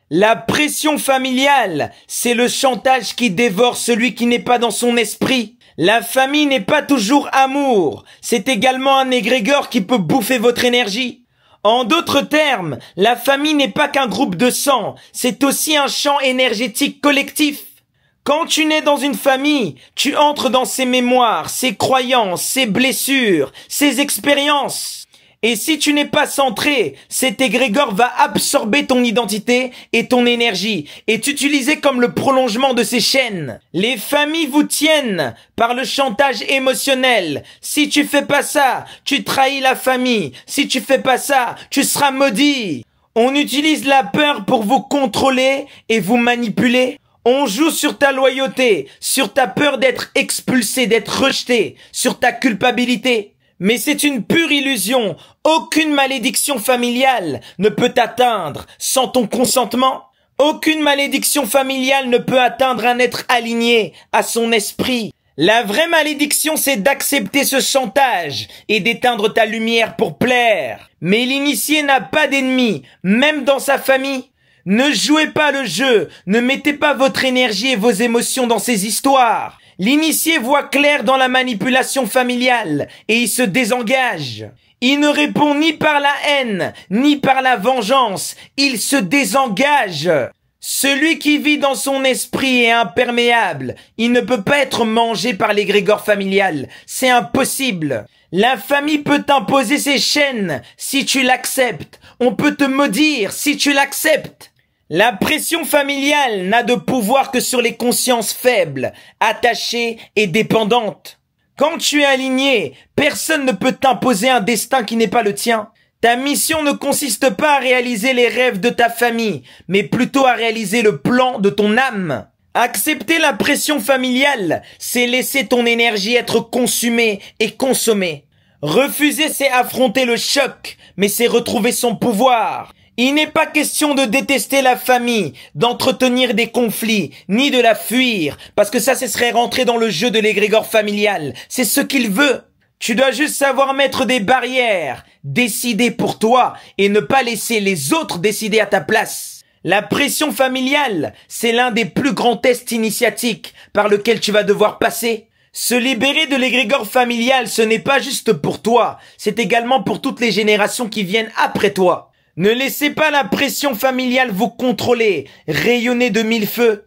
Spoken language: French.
La pression familiale, c'est le chantage qui dévore celui qui n'est pas dans son esprit. La famille n'est pas toujours amour, c'est également un égrégore qui peut bouffer votre énergie. En d'autres termes, la famille n'est pas qu'un groupe de sang, c'est aussi un champ énergétique collectif. Quand tu nais dans une famille, tu entres dans ses mémoires, ses croyances, ses blessures, ses expériences. Et si tu n'es pas centré, cet égrégore va absorber ton identité et ton énergie et t'utiliser comme le prolongement de ces chaînes. Les familles vous tiennent par le chantage émotionnel. Si tu fais pas ça, tu trahis la famille. Si tu fais pas ça, tu seras maudit. On utilise la peur pour vous contrôler et vous manipuler. On joue sur ta loyauté, sur ta peur d'être expulsé, d'être rejeté, sur ta culpabilité. Mais c'est une pure illusion. Aucune malédiction familiale ne peut t'atteindre sans ton consentement. Aucune malédiction familiale ne peut atteindre un être aligné à son esprit. La vraie malédiction, c'est d'accepter ce chantage et d'éteindre ta lumière pour plaire. Mais l'initié n'a pas d'ennemi, même dans sa famille. Ne jouez pas le jeu, ne mettez pas votre énergie et vos émotions dans ces histoires. L'initié voit clair dans la manipulation familiale et il se désengage. Il ne répond ni par la haine, ni par la vengeance. Il se désengage. Celui qui vit dans son esprit est imperméable. Il ne peut pas être mangé par l'égrégore familial. C'est impossible. La famille peut t'imposer ses chaînes si tu l'acceptes. On peut te maudire si tu l'acceptes. La pression familiale n'a de pouvoir que sur les consciences faibles, attachées et dépendantes. Quand tu es aligné, personne ne peut t'imposer un destin qui n'est pas le tien. Ta mission ne consiste pas à réaliser les rêves de ta famille, mais plutôt à réaliser le plan de ton âme. Accepter la pression familiale, c'est laisser ton énergie être consumée et consommée. Refuser, c'est affronter le choc, mais c'est retrouver son pouvoir. Il n'est pas question de détester la famille, d'entretenir des conflits, ni de la fuir, parce que ça, ce serait rentrer dans le jeu de l'égrégore familial. C'est ce qu'il veut. Tu dois juste savoir mettre des barrières, décider pour toi et ne pas laisser les autres décider à ta place. La pression familiale, c'est l'un des plus grands tests initiatiques par lequel tu vas devoir passer. Se libérer de l'égrégore familial, ce n'est pas juste pour toi, c'est également pour toutes les générations qui viennent après toi. Ne laissez pas la pression familiale vous contrôler, rayonner de mille feux.